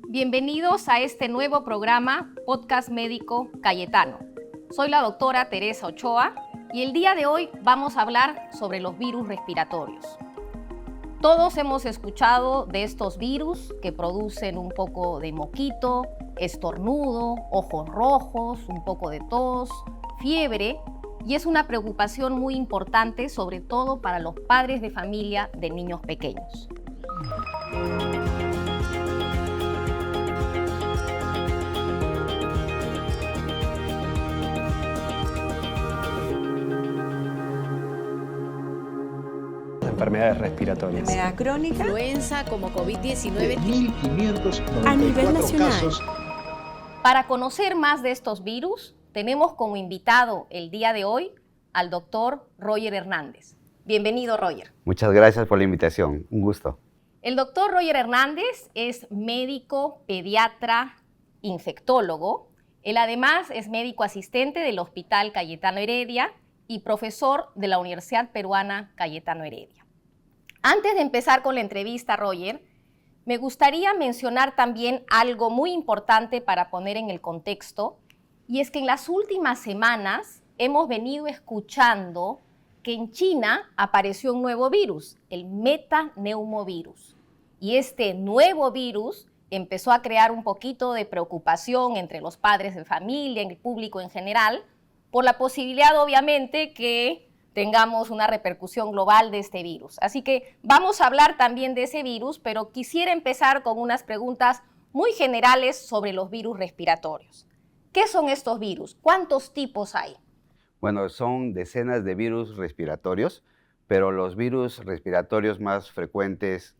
Bienvenidos a este nuevo programa Podcast Médico Cayetano. Soy la doctora Teresa Ochoa y el día de hoy vamos a hablar sobre los virus respiratorios. Todos hemos escuchado de estos virus que producen un poco de moquito, estornudo, ojos rojos, un poco de tos, fiebre, y es una preocupación muy importante, sobre todo para los padres de familia de niños pequeños. Enfermedades respiratorias. Enfermedad crónica. Influenza como COVID-19. 1.594 a nivel nacional. casos. Para conocer más de estos virus, tenemos como invitado el día de hoy al doctor Roger Hernández. Bienvenido, Roger. Muchas gracias por la invitación. Un gusto. El doctor Roger Hernández es médico, pediatra, infectólogo. Él además es médico asistente del Hospital Cayetano Heredia y profesor de la Universidad Peruana Cayetano Heredia. Antes de empezar con la entrevista, Roger, me gustaría mencionar también algo muy importante para poner en el contexto, y es que en las últimas semanas hemos venido escuchando que en China apareció un nuevo virus, el metaneumovirus. Y este nuevo virus empezó a crear un poquito de preocupación entre los padres de familia, en el público en general, por la posibilidad, obviamente, que tengamos una repercusión global de este virus. Así que vamos a hablar también de ese virus, pero quisiera empezar con unas preguntas muy generales sobre los virus respiratorios. ¿Qué son estos virus? ¿Cuántos tipos hay? Bueno, son decenas de virus respiratorios, pero los virus respiratorios más frecuentes,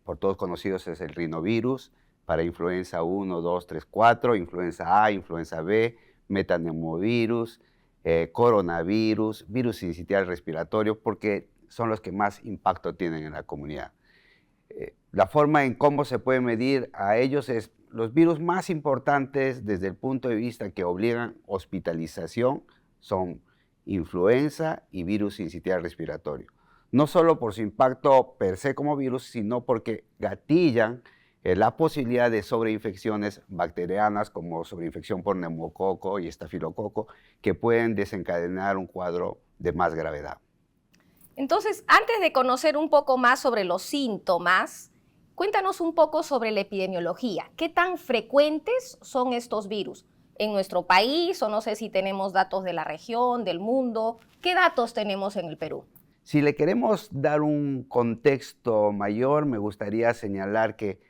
por todos conocidos, es el rinovirus, para influenza 1, 2, 3, 4, influenza A, influenza B, metaneumovirus, coronavirus, virus sincitial respiratorio, porque son los que más impacto tienen en la comunidad. La forma en cómo se puede medir a ellos es los virus más importantes desde el punto de vista que obligan hospitalización son influenza y virus sincitial respiratorio. No solo por su impacto per se como virus, sino porque gatillan la posibilidad de sobreinfecciones bacterianas como sobreinfección por neumococo y estafilococo que pueden desencadenar un cuadro de más gravedad. Entonces, antes de conocer un poco más sobre los síntomas, cuéntanos un poco sobre la epidemiología. ¿Qué tan frecuentes son estos virus en nuestro país? O no sé si tenemos datos de la región, del mundo. ¿Qué datos tenemos en el Perú? Si le queremos dar un contexto mayor, me gustaría señalar que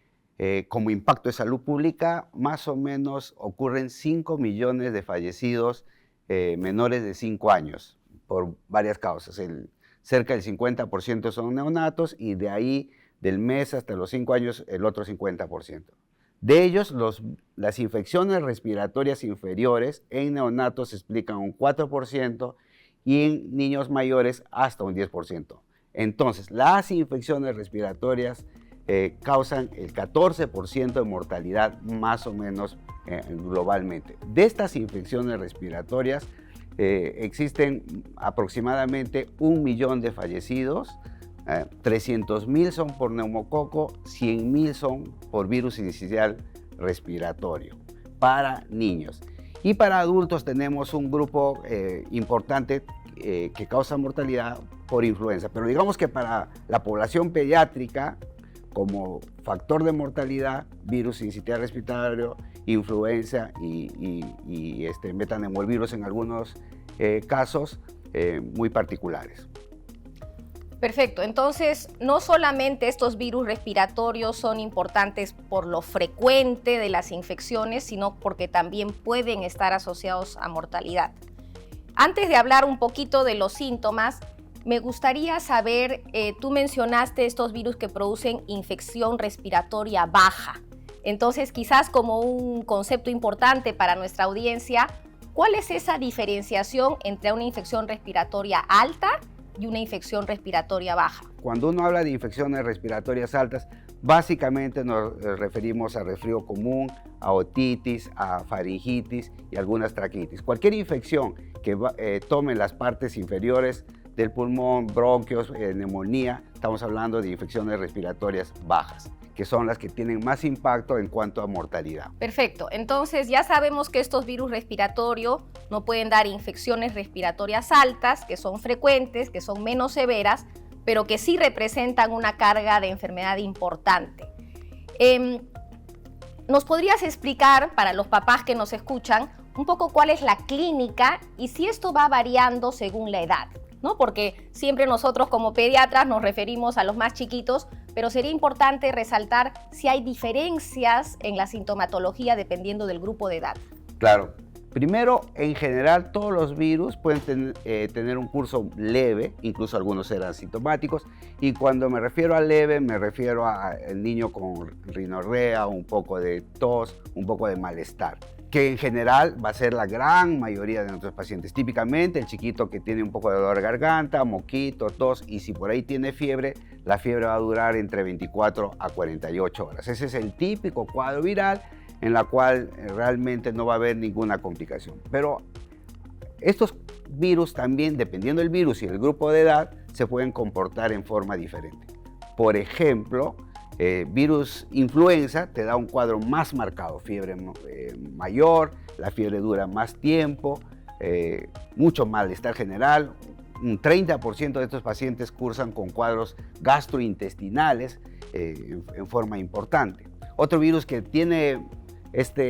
como impacto de salud pública, más o menos ocurren 5 millones de fallecidos menores de 5 años por varias causas. Cerca del 50% son neonatos y de ahí, del mes hasta los 5 años, el otro 50%. De ellos, las infecciones respiratorias inferiores en neonatos explican un 4% y en niños mayores hasta un 10%. Entonces, las infecciones respiratorias causan el 14% de mortalidad más o menos globalmente. De estas infecciones respiratorias existen aproximadamente 1 millón de fallecidos, 300,000 son por neumococo, 100,000 son por virus sincicial respiratorio para niños. Y para adultos tenemos un grupo importante que causa mortalidad por influenza, pero digamos que para la población pediátrica, como factor de mortalidad, virus sincitial respiratorio, influenza y metaneumovirus en algunos casos muy particulares. Perfecto, entonces no solamente estos virus respiratorios son importantes por lo frecuente de las infecciones, sino porque también pueden estar asociados a mortalidad. Antes de hablar un poquito de los síntomas, me gustaría saber, tú mencionaste estos virus que producen infección respiratoria baja. Entonces, quizás como un concepto importante para nuestra audiencia, ¿cuál es esa diferenciación entre una infección respiratoria alta y una infección respiratoria baja? Cuando uno habla de infecciones respiratorias altas, básicamente nos referimos a resfrío común, a otitis, a faringitis y algunas traquitis. Cualquier infección que tome las partes inferiores del pulmón, bronquios, neumonía, estamos hablando de infecciones respiratorias bajas, que son las que tienen más impacto en cuanto a mortalidad. Perfecto, entonces ya sabemos que estos virus respiratorios no pueden dar infecciones respiratorias altas, que son frecuentes, que son menos severas, pero que sí representan una carga de enfermedad importante. ¿Nos podrías explicar, para los papás que nos escuchan, un poco cuál es la clínica y si esto va variando según la edad, ¿no? Porque siempre nosotros como pediatras nos referimos a los más chiquitos, pero sería importante resaltar si hay diferencias en la sintomatología dependiendo del grupo de edad. Claro. Primero, en general, todos los virus pueden tener un curso leve, incluso algunos serán sintomáticos, y cuando me refiero a leve, me refiero al niño con rinorrea, un poco de tos, un poco de malestar, que en general va a ser la gran mayoría de nuestros pacientes. Típicamente, el chiquito que tiene un poco de dolor de garganta, moquito, tos, y si por ahí tiene fiebre, la fiebre va a durar entre 24 a 48 horas. Ese es el típico cuadro viral, en la cual realmente no va a haber ninguna complicación. Pero estos virus también, dependiendo del virus y el grupo de edad, se pueden comportar en forma diferente. Por ejemplo, virus influenza te da un cuadro más marcado, fiebre mayor, la fiebre dura más tiempo, mucho malestar general. Un 30% de estos pacientes cursan con cuadros gastrointestinales en forma importante. Otro virus que tiene esta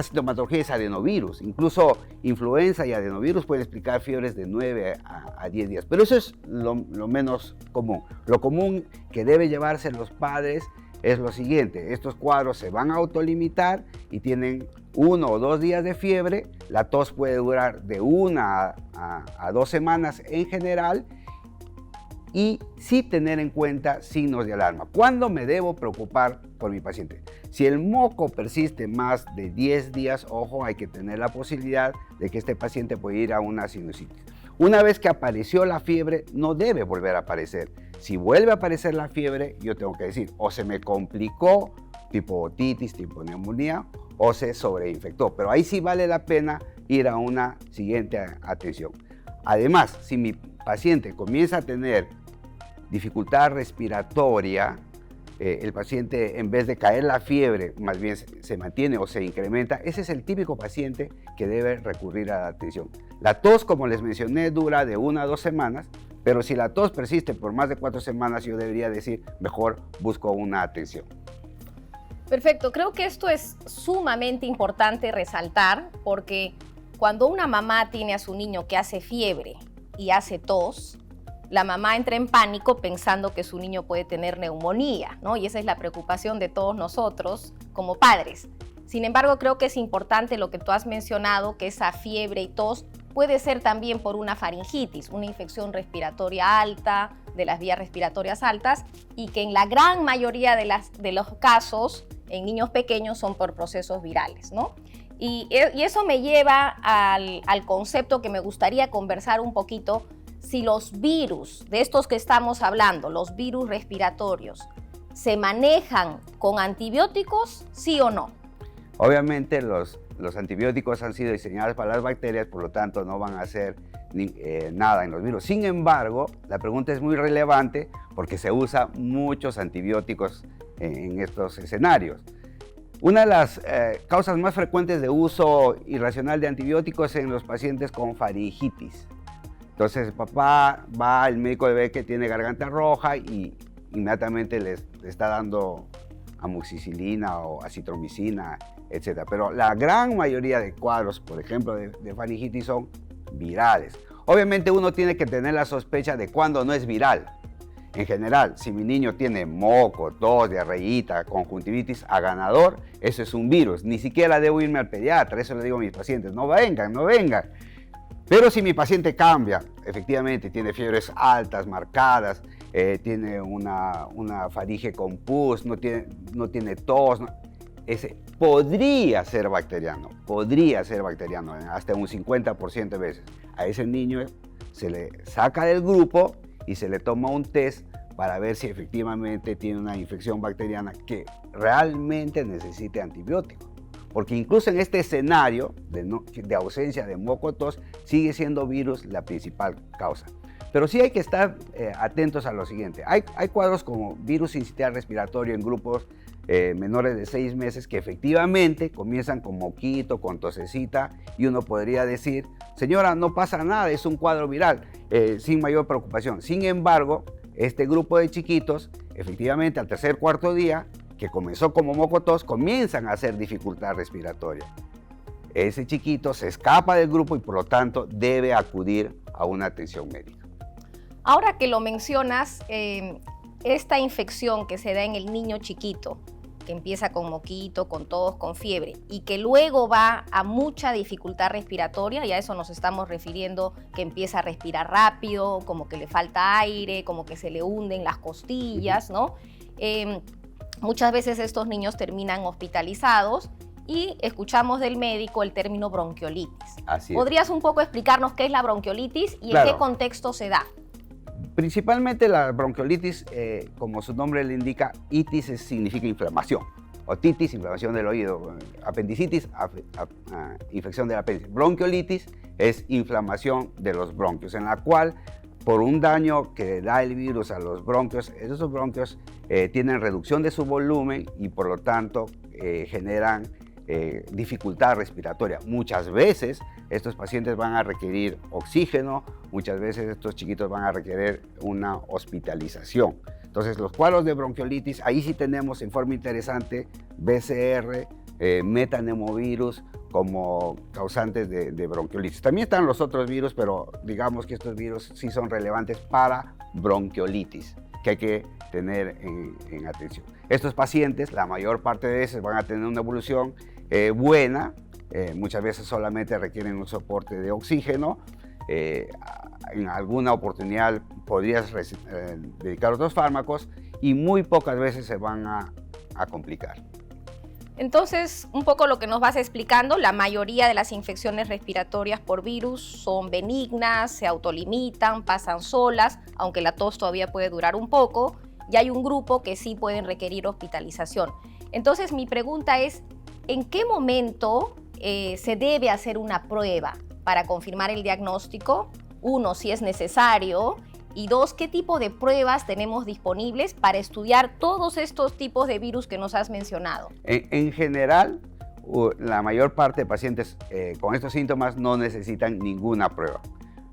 sintomatología es adenovirus. Incluso influenza y adenovirus pueden explicar fiebres de 9 a 10 días. Pero eso es lo menos común. Lo común que debe llevarse los padres es lo siguiente. Estos cuadros se van a autolimitar y tienen 1 o 2 días de fiebre. La tos puede durar de 1 a 2 semanas en general. Y sí tener en cuenta signos de alarma. ¿Cuándo me debo preocupar por mi paciente? Si el moco persiste más de 10 días, ojo, hay que tener la posibilidad de que este paciente pueda ir a una sinusitis. Una vez que apareció la fiebre, no debe volver a aparecer. Si vuelve a aparecer la fiebre, yo tengo que decir, o se me complicó, tipo otitis, tipo neumonía, o se sobreinfectó. Pero ahí sí vale la pena ir a una siguiente atención. Además, si mi paciente comienza a tener dificultad respiratoria, el paciente en vez de caer la fiebre, más bien se mantiene o se incrementa, ese es el típico paciente que debe recurrir a la atención. La tos, como les mencioné, dura de 1 a 2 semanas, pero si la tos persiste por más de 4 semanas, yo debería decir, mejor busco una atención. Perfecto, creo que esto es sumamente importante resaltar porque cuando una mamá tiene a su niño que hace fiebre y hace tos, la mamá entra en pánico pensando que su niño puede tener neumonía, ¿no? Y esa es la preocupación de todos nosotros como padres. Sin embargo, creo que es importante lo que tú has mencionado, que esa fiebre y tos puede ser también por una faringitis, una infección respiratoria alta, de las vías respiratorias altas, y que en la gran mayoría de los casos, en niños pequeños, son por procesos virales, ¿no? Y eso me lleva al concepto que me gustaría conversar un poquito. Si los virus, de estos que estamos hablando, los virus respiratorios, ¿se manejan con antibióticos, sí o no? Obviamente los antibióticos han sido diseñados para las bacterias, por lo tanto no van a hacer nada en los virus. Sin embargo, la pregunta es muy relevante porque se usa muchos antibióticos en estos escenarios. Una de las causas más frecuentes de uso irracional de antibióticos es en los pacientes con faringitis. Entonces el papá va, el médico ve que tiene garganta roja y inmediatamente le está dando amoxicilina o acitromicina, etc. Pero la gran mayoría de cuadros, por ejemplo, de faringitis son virales. Obviamente uno tiene que tener la sospecha de cuándo no es viral. En general, si mi niño tiene moco, tos, diarreíta, conjuntivitis a ganador, eso es un virus. Ni siquiera debo irme al pediatra, eso le digo a mis pacientes, no vengan, no vengan. Pero si mi paciente cambia, efectivamente tiene fiebres altas, marcadas, tiene una faringe con pus, no tiene tos, ese podría ser bacteriano, hasta un 50% de veces. A ese niño se le saca del grupo y se le toma un test para ver si efectivamente tiene una infección bacteriana que realmente necesite antibiótico. Porque incluso en este escenario de ausencia de moco tos, sigue siendo virus la principal causa. Pero sí hay que estar atentos a lo siguiente. Hay cuadros como virus sincitial respiratorio en grupos menores de 6 meses que efectivamente comienzan con moquito, con tosecita, y uno podría decir, señora, no pasa nada, es un cuadro viral, sin mayor preocupación. Sin embargo, este grupo de chiquitos, efectivamente al tercer, cuarto día, que comenzó como moco-tos, comienzan a hacer dificultad respiratoria. Ese chiquito se escapa del grupo y por lo tanto debe acudir a una atención médica. Ahora que lo mencionas, esta infección que se da en el niño chiquito, que empieza con moquito, con tos, con fiebre, y que luego va a mucha dificultad respiratoria, y a eso nos estamos refiriendo, que empieza a respirar rápido, como que le falta aire, como que se le hunden las costillas, ¿no? Muchas veces estos niños terminan hospitalizados y escuchamos del médico el término bronquiolitis. Así es. ¿Podrías un poco explicarnos qué es la bronquiolitis y Claro. en qué contexto se da? Principalmente la bronquiolitis, como su nombre le indica, itis significa inflamación. Otitis, inflamación del oído. Apendicitis, infección del apéndice. Bronquiolitis es inflamación de los bronquios, en la cual, por un daño que da el virus a los bronquios, esos bronquios tienen reducción de su volumen y por lo tanto generan dificultad respiratoria. Muchas veces estos pacientes van a requerir oxígeno, muchas veces estos chiquitos van a requerir una hospitalización. Entonces los cuadros de bronquiolitis, ahí sí tenemos en forma interesante BCR, metanemovirus como causantes de bronquiolitis. También están los otros virus, pero digamos que estos virus sí son relevantes para bronquiolitis, que hay que tener en atención. Estos pacientes, la mayor parte de veces van a tener una evolución buena, muchas veces solamente requieren un soporte de oxígeno, en alguna oportunidad podrías dedicar otros fármacos y muy pocas veces se van a complicar. Entonces, un poco lo que nos vas explicando, la mayoría de las infecciones respiratorias por virus son benignas, se autolimitan, pasan solas, aunque la tos todavía puede durar un poco, y hay un grupo que sí pueden requerir hospitalización. Entonces, mi pregunta es, ¿en qué momento se debe hacer una prueba para confirmar el diagnóstico? Uno, si es necesario, y dos, ¿qué tipo de pruebas tenemos disponibles para estudiar todos estos tipos de virus que nos has mencionado? En general, la mayor parte de pacientes con estos síntomas no necesitan ninguna prueba.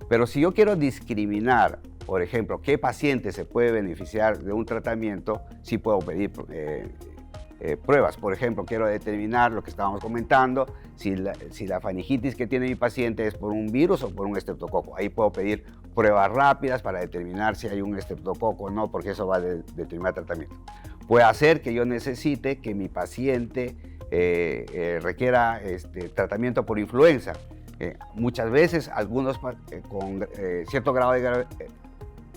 Pero si yo quiero discriminar, por ejemplo, qué paciente se puede beneficiar de un tratamiento, sí puedo pedir pruebas. Por ejemplo, quiero determinar lo que estábamos comentando, si la faringitis que tiene mi paciente es por un virus o por un estreptococo. Ahí puedo pedir pruebas rápidas para determinar si hay un estreptococo o no, porque eso va a determinar el tratamiento. Puede hacer que yo necesite que mi paciente requiera tratamiento por influenza. Muchas veces, algunos con cierto grado de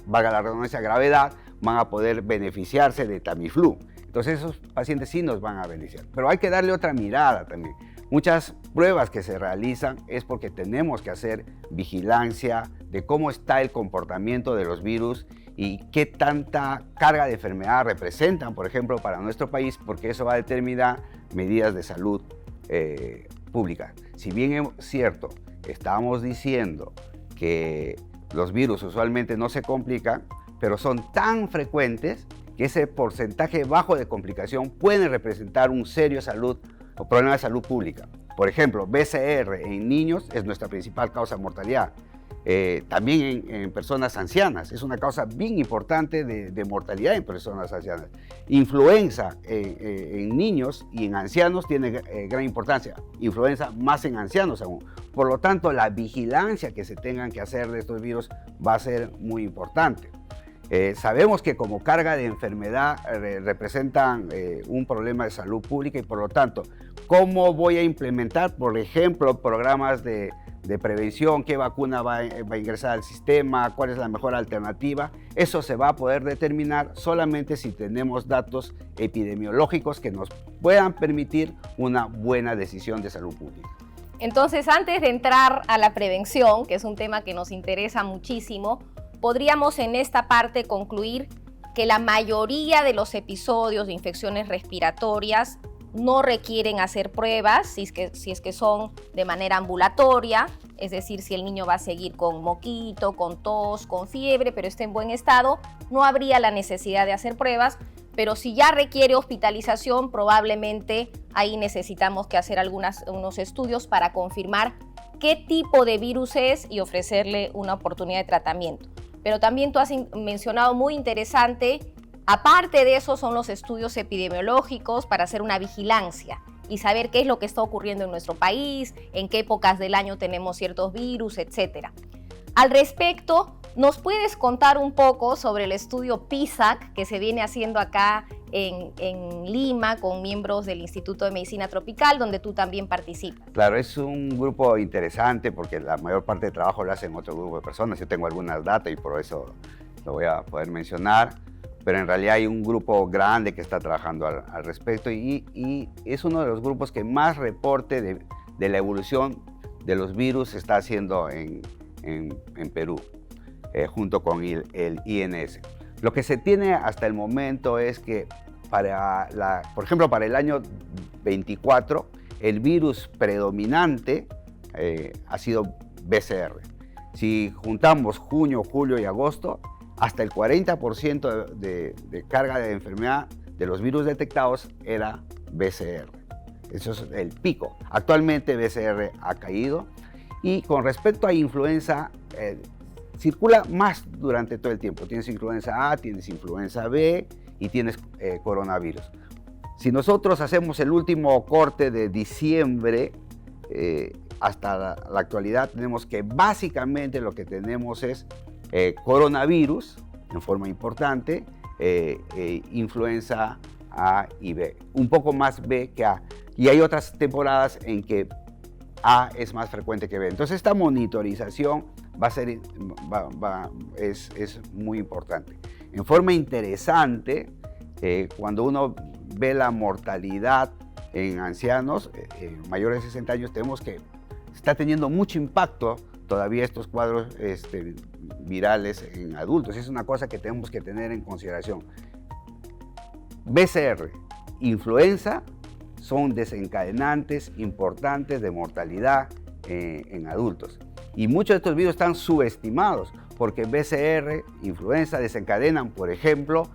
valga la redundancia, gravedad, van a poder beneficiarse de Tamiflu. Entonces esos pacientes sí nos van a beneficiar. Pero hay que darle otra mirada también. Muchas pruebas que se realizan es porque tenemos que hacer vigilancia de cómo está el comportamiento de los virus y qué tanta carga de enfermedad representan, por ejemplo, para nuestro país, porque eso va a determinar medidas de salud pública. Si bien es cierto, estamos diciendo que los virus usualmente no se complican, pero son tan frecuentes que ese porcentaje bajo de complicación puede representar un serio problema de salud pública. Por ejemplo, BCR en niños es nuestra principal causa de mortalidad. También en personas ancianas, es una causa bien importante de mortalidad en personas ancianas. Influenza en niños y en ancianos tiene gran importancia, influenza más en ancianos aún. Por lo tanto, la vigilancia que se tengan que hacer de estos virus va a ser muy importante. Sabemos que como carga de enfermedad representan un problema de salud pública y por lo tanto, ¿cómo voy a implementar, por ejemplo, programas de prevención? ¿Qué vacuna va a ingresar al sistema? ¿Cuál es la mejor alternativa? Eso se va a poder determinar solamente si tenemos datos epidemiológicos que nos puedan permitir una buena decisión de salud pública. Entonces, antes de entrar a la prevención, que es un tema que nos interesa muchísimo, podríamos en esta parte concluir que la mayoría de los episodios de infecciones respiratorias no requieren hacer pruebas si es que son de manera ambulatoria, es decir, si el niño va a seguir con moquito, con tos, con fiebre, pero está en buen estado, no habría la necesidad de hacer pruebas, pero si ya requiere hospitalización, probablemente ahí necesitamos que hacer unos estudios para confirmar qué tipo de virus es y ofrecerle una oportunidad de tratamiento. Pero también tú has mencionado muy interesante, aparte de eso son los estudios epidemiológicos para hacer una vigilancia y saber qué es lo que está ocurriendo en nuestro país, en qué épocas del año tenemos ciertos virus, etc. Al respecto, ¿nos puedes contar un poco sobre el estudio PISAC que se viene haciendo acá en Lima con miembros del Instituto de Medicina Tropical, donde tú también participas? Claro, es un grupo interesante porque la mayor parte del trabajo lo hacen otro grupo de personas. Yo tengo algunas datas y por eso lo voy a poder mencionar, pero en realidad hay un grupo grande que está trabajando al respecto y es uno de los grupos que más reporte de la evolución de los virus está haciendo en Perú, junto con el INS. Lo que se tiene hasta el momento es que, por ejemplo, para el año 24, el virus predominante ha sido BCR. Si juntamos junio, julio y agosto, hasta el 40% de carga de enfermedad de los virus detectados era BCR. Eso es el pico. Actualmente BCR ha caído y con respecto a influenza, circula más durante todo el tiempo. Tienes influenza A, tienes influenza B y tienes coronavirus. Si nosotros hacemos el último corte de diciembre hasta la actualidad, tenemos que básicamente lo que tenemos es coronavirus en forma importante, influenza A y B, un poco más B que A. Y hay otras temporadas en que A es más frecuente que B. Entonces esta monitorización es muy importante. En forma interesante, cuando uno ve la mortalidad en ancianos mayores de 60 años, tenemos que está teniendo mucho impacto todavía estos cuadros virales en adultos. Es una cosa que tenemos que tener en consideración. BCR, influenza, son desencadenantes importantes de mortalidad en adultos. Y muchos de estos virus están subestimados porque BCR, influenza, desencadenan, por ejemplo,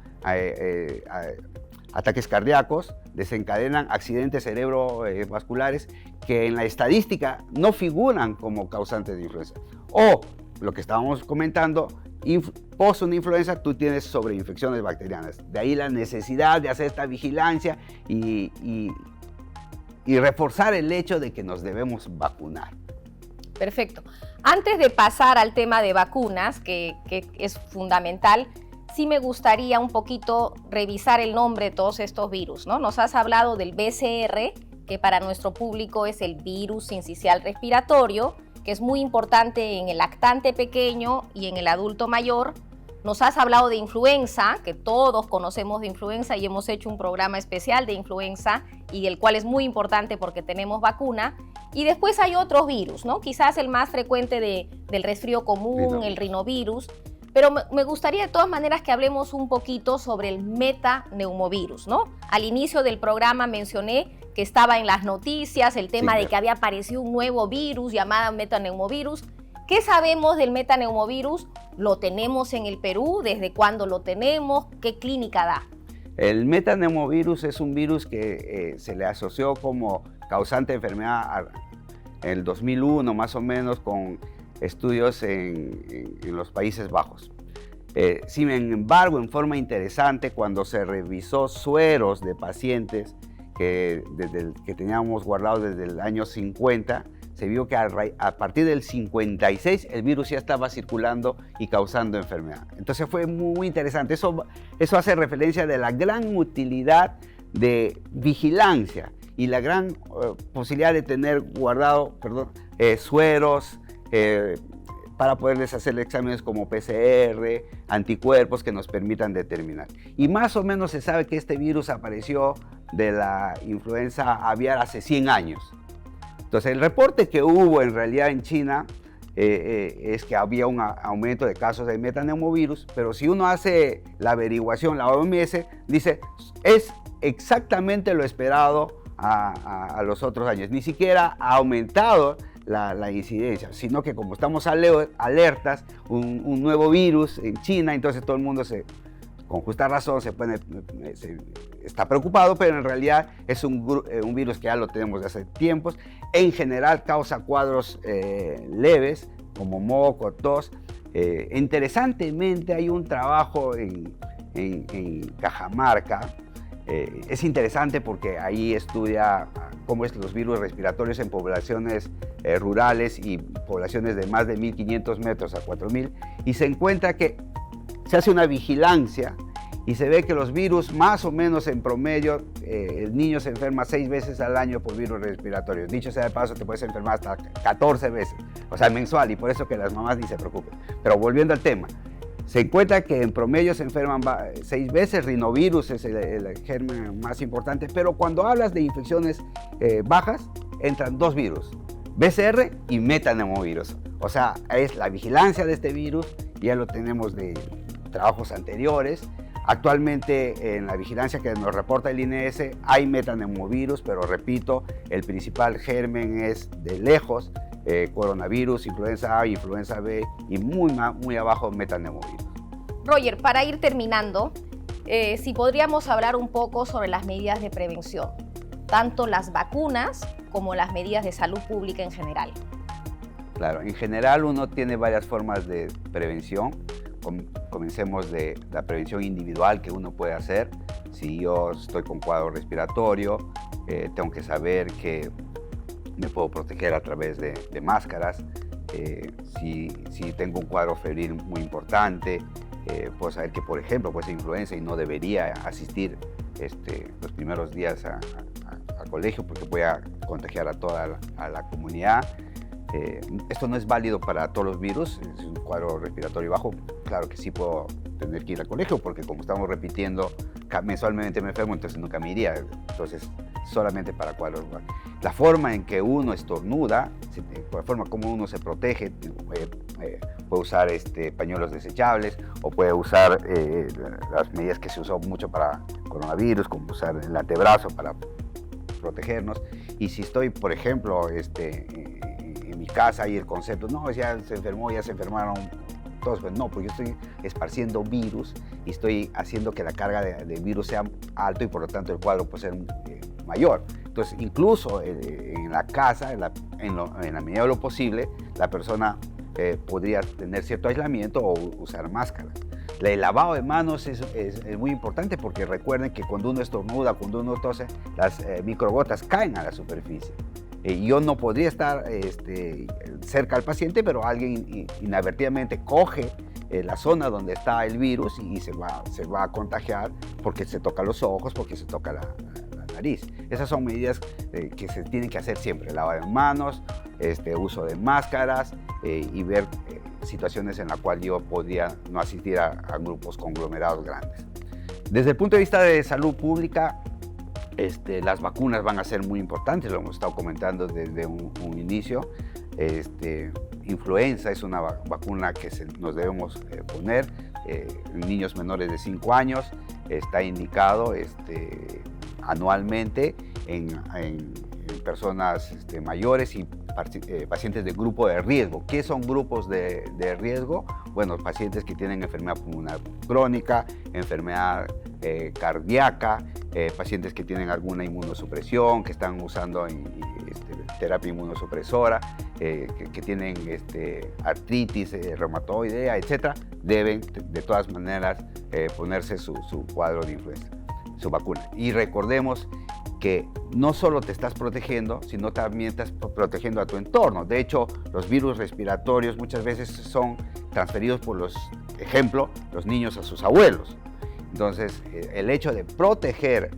ataques cardíacos, desencadenan accidentes cerebrovasculares que en la estadística no figuran como causantes de influenza. O, lo que estábamos comentando, post una influenza tú tienes sobreinfecciones bacterianas. De ahí la necesidad de hacer esta vigilancia y reforzar el hecho de que nos debemos vacunar. Perfecto. Antes de pasar al tema de vacunas, que es fundamental, sí me gustaría un poquito revisar el nombre de todos estos virus, ¿no? Nos has hablado del BCR, que para nuestro público es el virus sincicial respiratorio, que es muy importante en el lactante pequeño y en el adulto mayor. Nos has hablado de influenza, que todos conocemos de influenza y hemos hecho un programa especial de influenza y el cual es muy importante porque tenemos vacuna. Y después hay otros virus, ¿no? Quizás el más frecuente del resfrío común, el rinovirus. Pero me gustaría de todas maneras que hablemos un poquito sobre el metaneumovirus, ¿no? Al inicio del programa mencioné que estaba en las noticias el tema de que había aparecido un nuevo virus llamado metaneumovirus. ¿Qué sabemos del metaneumovirus? ¿Lo tenemos en el Perú? ¿Desde cuándo lo tenemos? ¿Qué clínica da? El metaneumovirus es un virus que se le asoció como causante de enfermedad en el 2001, más o menos, con estudios en los Países Bajos. Sin embargo, en forma interesante, cuando se revisó sueros de pacientes que teníamos guardados desde el año 50, se vio que a partir del 56 el virus ya estaba circulando y causando enfermedad. Entonces fue muy interesante. Eso hace referencia de la gran utilidad de vigilancia y la gran posibilidad de tener guardado sueros para poderles hacer exámenes como PCR, anticuerpos que nos permitan determinar. Y más o menos se sabe que este virus apareció de la influenza aviar hace 100 años. Entonces, el reporte que hubo en realidad en China es que había un aumento de casos de metaneumovirus, pero si uno hace la averiguación, la OMS dice, es exactamente lo esperado a los otros años. Ni siquiera ha aumentado la incidencia, sino que como estamos alertas, un nuevo virus en China, entonces todo el mundo con justa razón está preocupado, pero en realidad es un virus que ya lo tenemos de hace tiempos. En general causa cuadros leves, como moco, tos. Interesantemente hay un trabajo en Cajamarca. Es interesante porque ahí estudia cómo es los virus respiratorios en poblaciones rurales y poblaciones de más de 1.500 metros a 4.000, y se encuentra que se hace una vigilancia y se ve que los virus, más o menos en promedio, el niño se enferma 6 veces al año por virus respiratorios. Dicho sea de paso, te puedes enfermar hasta 14 veces, o sea, mensual, y por eso que las mamás ni se preocupen. Pero volviendo al tema, se encuentra que en promedio se enferman 6 veces, rinovirus es el germen más importante, pero cuando hablas de infecciones bajas, entran 2 virus, BCR y metanemovirus. O sea, es la vigilancia de este virus, ya lo tenemos de trabajos anteriores. Actualmente en la vigilancia que nos reporta el INS hay metanemovirus, pero repito, el principal germen es de lejos coronavirus, influenza A, influenza B y muy abajo metanemovirus. Roger, para ir terminando, si podríamos hablar un poco sobre las medidas de prevención, tanto las vacunas como las medidas de salud pública en general. Claro, en general uno tiene varias formas de prevención. Comencemos de la prevención individual que uno puede hacer. Si yo estoy con cuadro respiratorio, tengo que saber que me puedo proteger a través de máscaras. Si tengo un cuadro febril muy importante, puedo saber que, por ejemplo, puede ser influenza y no debería asistir los primeros días al colegio porque voy a contagiar a toda la comunidad. Esto no es válido para todos los virus. Es un cuadro respiratorio bajo, claro que sí puedo tener que ir al colegio porque como estamos repitiendo mensualmente me enfermo, entonces nunca me iría. Entonces solamente para cuadros bajos. La forma en que uno estornuda, la forma como uno se protege, puede usar pañuelos desechables o puede usar las medidas que se usó mucho para coronavirus, como usar el antebrazo para protegernos. Y si estoy, por ejemplo, en mi casa y el concepto, no, ya se enfermó, ya se enfermaron todos, pues no, porque yo estoy esparciendo virus y estoy haciendo que la carga de virus sea alto y por lo tanto el cuadro puede ser mayor. Entonces, incluso en la casa, en la medida de lo posible, la persona podría tener cierto aislamiento o usar máscara. El lavado de manos es muy importante porque recuerden que cuando uno estornuda, cuando uno tose, las microgotas caen a la superficie. Yo no podría estar cerca al paciente, pero alguien inadvertidamente coge la zona donde está el virus y se va a contagiar porque se toca los ojos, porque se toca la nariz. Esas son medidas que se tienen que hacer siempre: lavado de manos, uso de máscaras y ver situaciones en las cuales yo podría no asistir a grupos conglomerados grandes. Desde el punto de vista de salud pública, las vacunas van a ser muy importantes, lo hemos estado comentando desde un inicio. Influenza es una vacuna que nos debemos poner en niños menores de 5 años, está indicado anualmente en personas mayores y pacientes de grupo de riesgo. ¿Qué son grupos de riesgo? Bueno, pacientes que tienen enfermedad pulmonar crónica, enfermedad cardíaca, pacientes que tienen alguna inmunosupresión, que están usando terapia inmunosupresora, que tienen artritis reumatoidea, etc., deben de todas maneras ponerse su cuadro de influenza, su vacuna. Y recordemos que no solo te estás protegiendo, sino también estás protegiendo a tu entorno. De hecho, los virus respiratorios muchas veces son transferidos por los niños a sus abuelos. Entonces, el hecho de proteger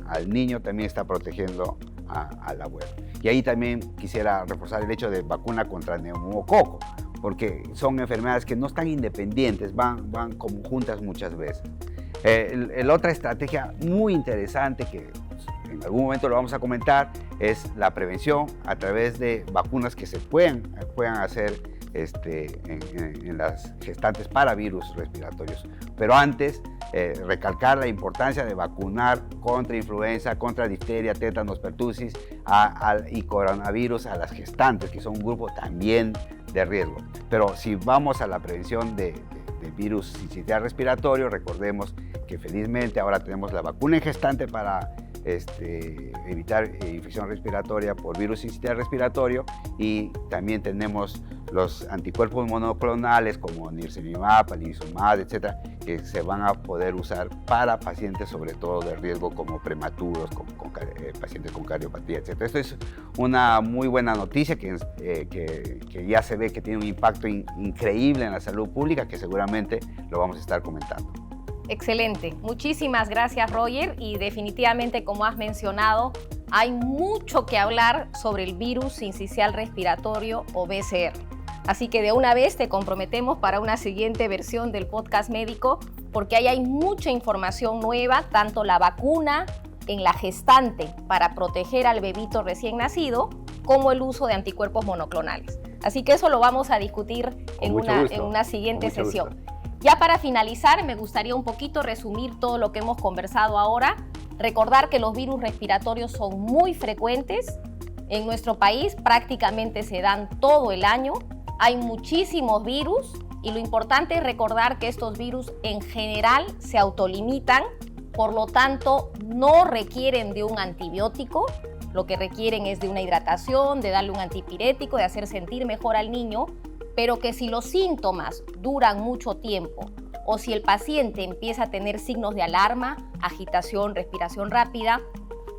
al niño también está protegiendo al abuelo. Y ahí también quisiera reforzar el hecho de vacuna contra neumococo, porque son enfermedades que no están independientes, van como juntas muchas veces. La otra estrategia muy interesante que en algún momento lo vamos a comentar es la prevención a través de vacunas que se puedan hacer en las gestantes para virus respiratorios. Pero antes, recalcar la importancia de vacunar contra influenza, contra difteria, tétanos, pertussis y coronavirus a las gestantes, que son un grupo también de riesgo. Pero si vamos a la prevención de virus sincitial respiratorio, recordemos que felizmente ahora tenemos la vacuna en gestante para evitar infección respiratoria por virus sincitial respiratorio, y también tenemos los anticuerpos monoclonales como nirsevimab, palivizumab, etcétera, que se van a poder usar para pacientes sobre todo de riesgo como prematuros, pacientes con cardiopatía, etcétera. Esto es una muy buena noticia que ya se ve que tiene un impacto increíble en la salud pública, que seguramente lo vamos a estar comentando. Excelente. Muchísimas gracias, Roger. Y definitivamente, como has mencionado, hay mucho que hablar sobre el virus sincicial respiratorio o VSR. Así que de una vez te comprometemos para una siguiente versión del podcast médico, porque ahí hay mucha información nueva, tanto la vacuna en la gestante para proteger al bebito recién nacido, como el uso de anticuerpos monoclonales. Así que eso lo vamos a discutir en una siguiente sesión. Gusto. Ya para finalizar, me gustaría un poquito resumir todo lo que hemos conversado ahora. Recordar que los virus respiratorios son muy frecuentes. En nuestro país prácticamente se dan todo el año. Hay muchísimos virus y lo importante es recordar que estos virus en general se autolimitan, por lo tanto no requieren de un antibiótico. Lo que requieren es de una hidratación, de darle un antipirético, de hacer sentir mejor al niño, pero que si los síntomas duran mucho tiempo o si el paciente empieza a tener signos de alarma, agitación, respiración rápida,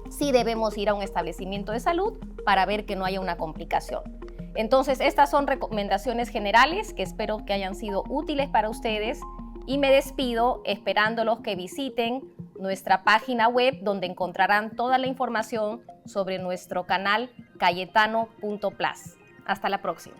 sí debemos ir a un establecimiento de salud para ver que no haya una complicación. Entonces, estas son recomendaciones generales que espero que hayan sido útiles para ustedes, y me despido esperándolos que visiten nuestra página web, donde encontrarán toda la información sobre nuestro canal cayetano.plus. Hasta la próxima.